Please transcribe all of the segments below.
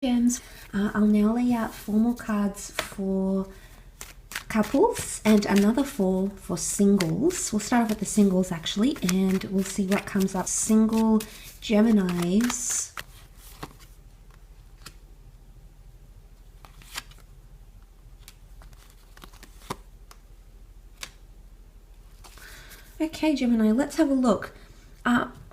Gems. I'll now lay out 4 more cards for couples and another 4 for singles. We'll start off with the singles actually, and we'll see what comes up. Single Geminis. Okay, Gemini, let's have a look.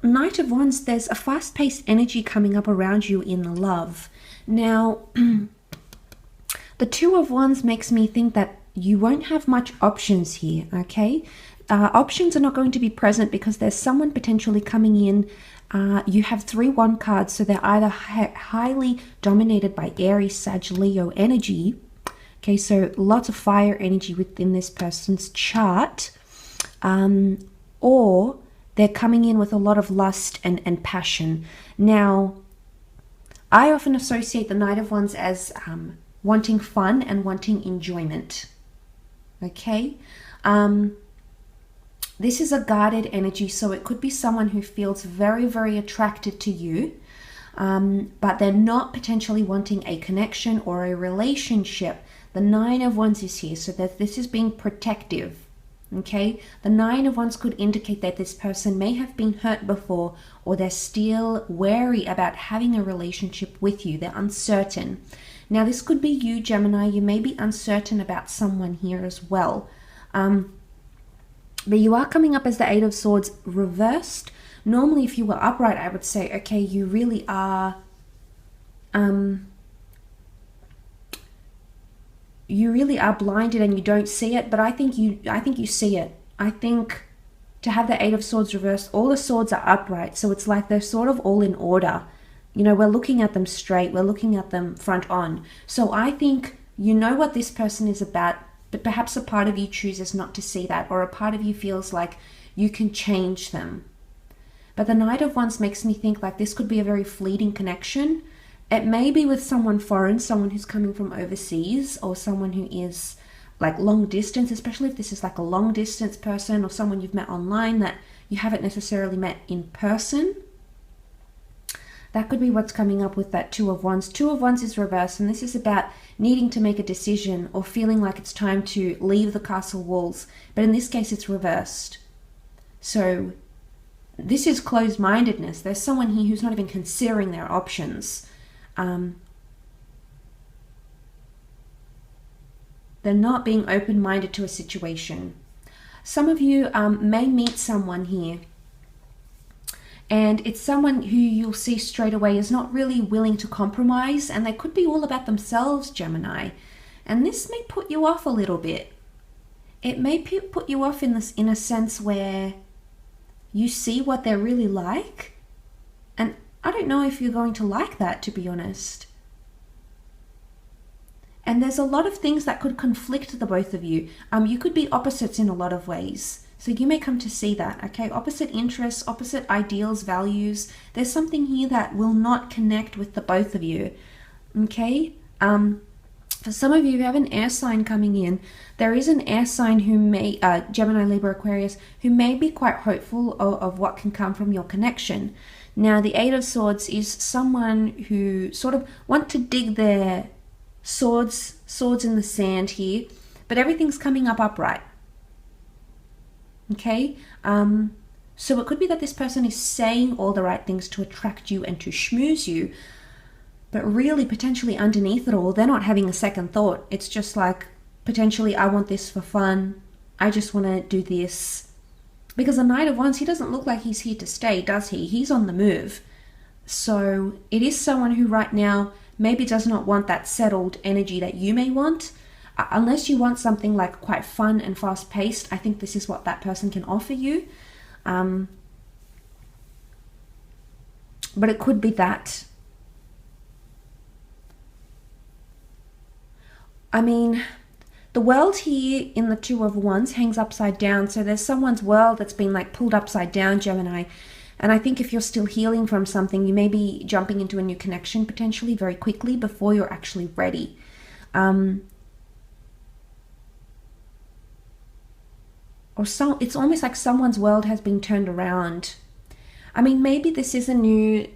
Knight of Wands, there's a fast-paced energy coming up around you in love. Now, the Two of Wands makes me think that you won't have much options here, okay? Options are not going to be present because there's someone potentially coming in. You have 3 wand cards, so they're either highly dominated by Aries, Sag, Leo energy. Okay, so lots of fire energy within this person's chart. Or they're coming in with a lot of lust and passion. Now, I often associate the Knight of Wands as wanting fun and wanting enjoyment. Okay? This is a guarded energy, so it could be someone who feels very, very attracted to you, but they're not potentially wanting a connection or a relationship. The Nine of Wands is here, so that this is being protective. Okay, the Nine of Wands could indicate that this person may have been hurt before, or they're still wary about having a relationship with you. They're uncertain. Now, this could be you, Gemini. You may be uncertain about someone here as well. But you are coming up as the Eight of Swords reversed. Normally, if you were upright, I would say, okay, you really are... you really are blinded and you don't see it, but I think you see it. I think to have the Eight of Swords reversed, all the swords are upright, so it's like they're sort of all in order. You know, we're looking at them straight, we're looking at them front on. So I think you know what this person is about, but perhaps a part of you chooses not to see that, or a part of you feels like you can change them. But the Knight of Wands makes me think like this could be a very fleeting connection. It may be with someone foreign, someone who's coming from overseas, or someone who is like long distance, especially if this is like a long distance person or someone you've met online that you haven't necessarily met in person. That could be what's coming up with that Two of Wands. Two of Wands is reversed, and this is about needing to make a decision or feeling like it's time to leave the castle walls. But in this case, it's reversed. So this is closed-mindedness. There's someone here who's not even considering their options. They're not being open-minded to a situation. Some of you may meet someone here, and it's someone who you'll see straight away is not really willing to compromise, and they could be all about themselves, Gemini. And this may put you off a little bit. It may put you off in a sense where you see what they're really like, and I don't know if you're going to like that, to be honest. And there's a lot of things that could conflict the both of you. You could be opposites in a lot of ways. So you may come to see that, okay? Opposite interests, opposite ideals, values. There's something here that will not connect with the both of you, okay? For some of you who have an air sign coming in, there is an air sign who may, Gemini, Libra, Aquarius, who may be quite hopeful of what can come from your connection. Now, the Eight of Swords is someone who sort of want to dig their swords in the sand here, but everything's coming up upright. Okay? So it could be that this person is saying all the right things to attract you and to schmooze you, but really, potentially underneath it all, they're not having a second thought. It's just like, potentially, I want this for fun. I just want to do this. Because the Knight of Wands, he doesn't look like he's here to stay, does he? He's on the move. So it is someone who right now maybe does not want that settled energy that you may want. Unless you want something like quite fun and fast-paced, I think this is what that person can offer you. But it could be that. I mean, the world here in the Two of Wands hangs upside down. So there's someone's world that's been like pulled upside down, Gemini. And I think if you're still healing from something, you may be jumping into a new connection potentially very quickly before you're actually ready. It's almost like someone's world has been turned around. I mean, maybe this is a new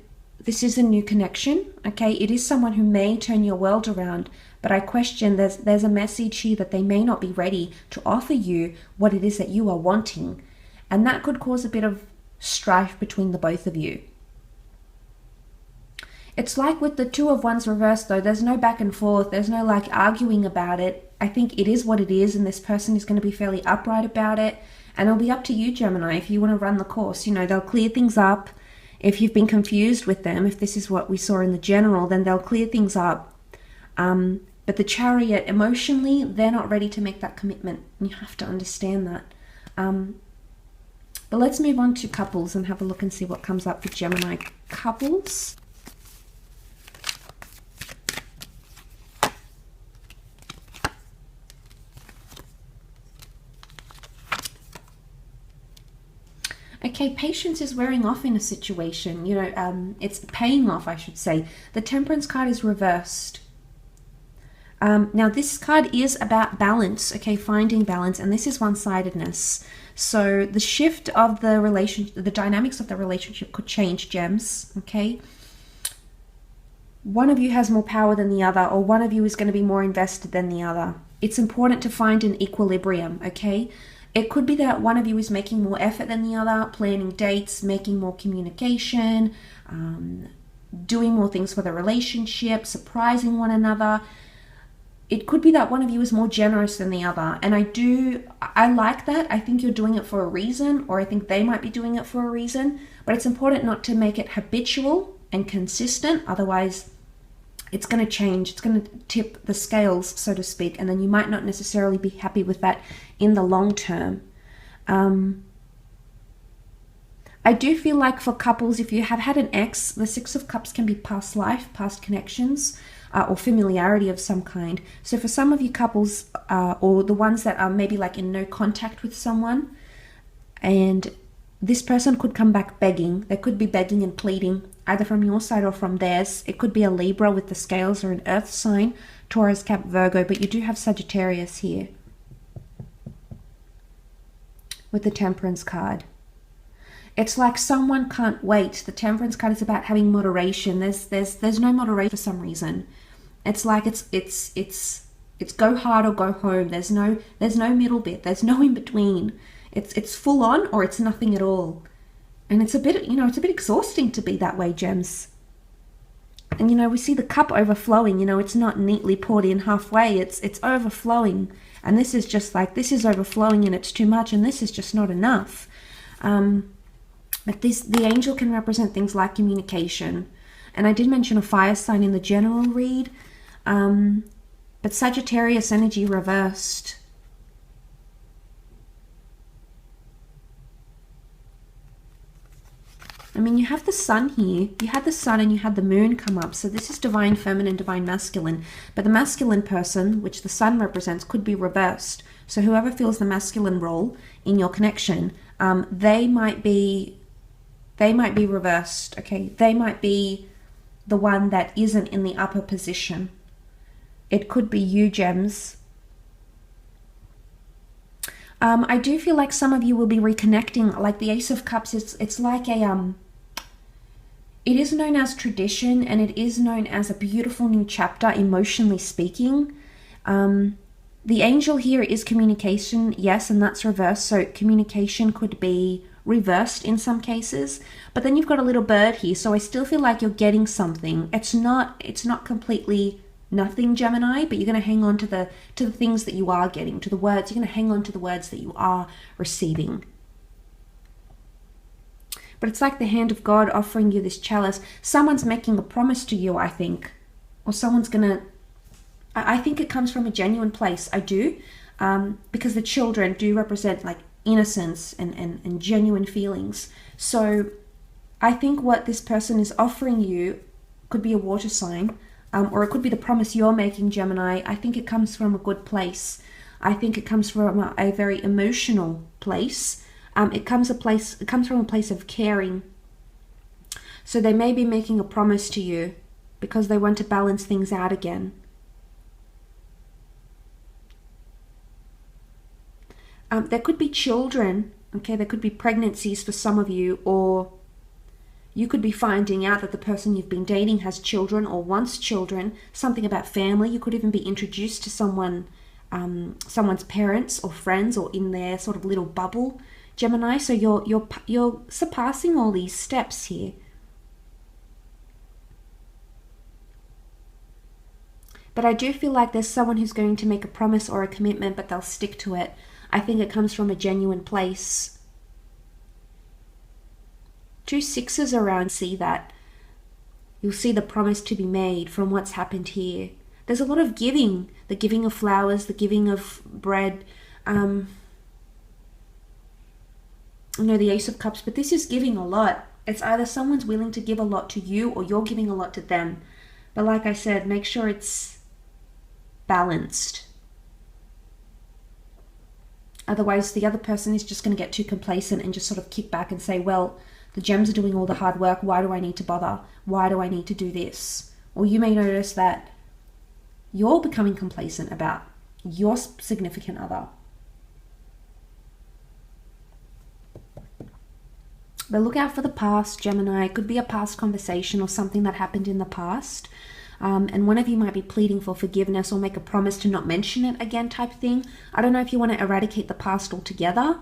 this is a new connection, okay? It is someone who may turn your world around, but I question there's a message here that they may not be ready to offer you what it is that you are wanting. And that could cause a bit of strife between the both of you. It's like with the Two of Wands reversed though, there's no back and forth, there's no like arguing about it. I think it is what it is, and this person is going to be fairly upright about it. And it'll be up to you, Gemini, if you want to run the course. You know, they'll clear things up. If you've been confused with them, if this is what we saw in the general, then they'll clear things up. But the Chariot, emotionally, they're not ready to make that commitment. You have to understand that. But let's move on to couples and have a look and see what comes up for Gemini couples. Okay, patience is wearing off in a situation. You know, it's paying off, I should say. The Temperance card is reversed. Now, this card is about balance, okay, finding balance, and this is one-sidedness. So the shift of the relationship, the dynamics of the relationship could change, gems, okay? One of you has more power than the other, or one of you is going to be more invested than the other. It's important to find an equilibrium, okay? It could be that one of you is making more effort than the other, planning dates, making more communication, doing more things for the relationship, surprising one another. It could be that one of you is more generous than the other. And I like that. I think you're doing it for a reason, or I think they might be doing it for a reason. But it's important not to make it habitual and consistent. Otherwise, it's going to change. It's going to tip the scales, so to speak. And then you might not necessarily be happy with that in the long term. I do feel like for couples, if you have had an ex, the Six of Cups can be past life, past connections, or familiarity of some kind. So for some of you couples, or the ones that are maybe like in no contact with someone, and this person could come back begging. They could be begging and pleading, either from your side or from theirs. It could be a Libra with the scales, or an earth sign, Taurus, Cap, Virgo, but you do have Sagittarius here with the Temperance card. It's like someone can't wait. The Temperance card is about having moderation. There's no moderation for some reason. It's like it's go hard or go home. There's no middle bit. There's no in between. It's full on or it's nothing at all. And it's a bit, you know, it's a bit exhausting to be that way, gems. And you know, we see the cup overflowing. You know, it's not neatly poured in halfway. It's overflowing. And this is just like, this is overflowing and it's too much, and this is just not enough. But the angel can represent things like communication. And I did mention a fire sign in the general read. But Sagittarius energy reversed. I mean, you have the sun here. You had the sun and you had the moon come up. So this is divine feminine, divine masculine. But the masculine person, which the sun represents, could be reversed. So whoever feels the masculine role in your connection, they might be reversed, okay? They might be the one that isn't in the upper position. It could be you, gems. I do feel like some of you will be reconnecting, like the Ace of Cups. It's like a it is known as tradition, and it is known as a beautiful new chapter, emotionally speaking. The angel here is communication, yes, and that's reversed. So communication could be reversed in some cases, but then you've got a little bird here. So I still feel like you're getting something. It's not completely nothing, Gemini, but you're going to hang on to the things that you are getting, to the words. You're going to hang on to the words that you are receiving. But it's like the hand of God offering you this chalice. Someone's making a promise to you, I think, or someone's going to, I think it comes from a genuine place. I do, because the children do represent like innocence and genuine feelings. So I think what this person is offering you could be a water sign, or it could be the promise you're making, Gemini. I think it comes from a good place. I think it comes from a very emotional place. It comes from a place of caring. So they may be making a promise to you because they want to balance things out again. There could be children, okay? There could be pregnancies for some of you, or You could be finding out that the person you've been dating has children or wants children, something about family. You could even be introduced to someone, someone's parents or friends, or in their sort of little bubble, Gemini. So you're surpassing all these steps here. But I do feel like there's someone who's going to make a promise or a commitment, but they'll stick to it. I think it comes from a genuine place. 2 sixes around, see that. You'll see the promise to be made from what's happened here. There's a lot of giving. The giving of flowers, the giving of bread. The Ace of Cups. But this is giving a lot. It's either someone's willing to give a lot to you or you're giving a lot to them. But like I said, make sure it's balanced. Otherwise, the other person is just going to get too complacent and just sort of kick back and say, well, the gems are doing all the hard work. Why do I need to bother? Why do I need to do this? Or you may notice that you're becoming complacent about your significant other. But look out for the past, Gemini. It could be a past conversation or something that happened in the past. And one of you might be pleading for forgiveness or make a promise to not mention it again type thing. I don't know if you want to eradicate the past altogether.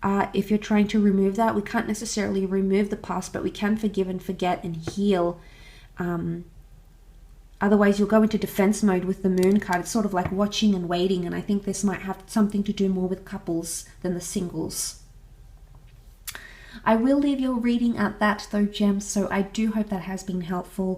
If you're trying to remove that, we can't necessarily remove the past, but we can forgive and forget and heal. Otherwise, you'll go into defense mode with the Moon card. It's sort of like watching and waiting, and I think this might have something to do more with couples than the singles. I will leave your reading at that though, Gems, so I do hope that has been helpful.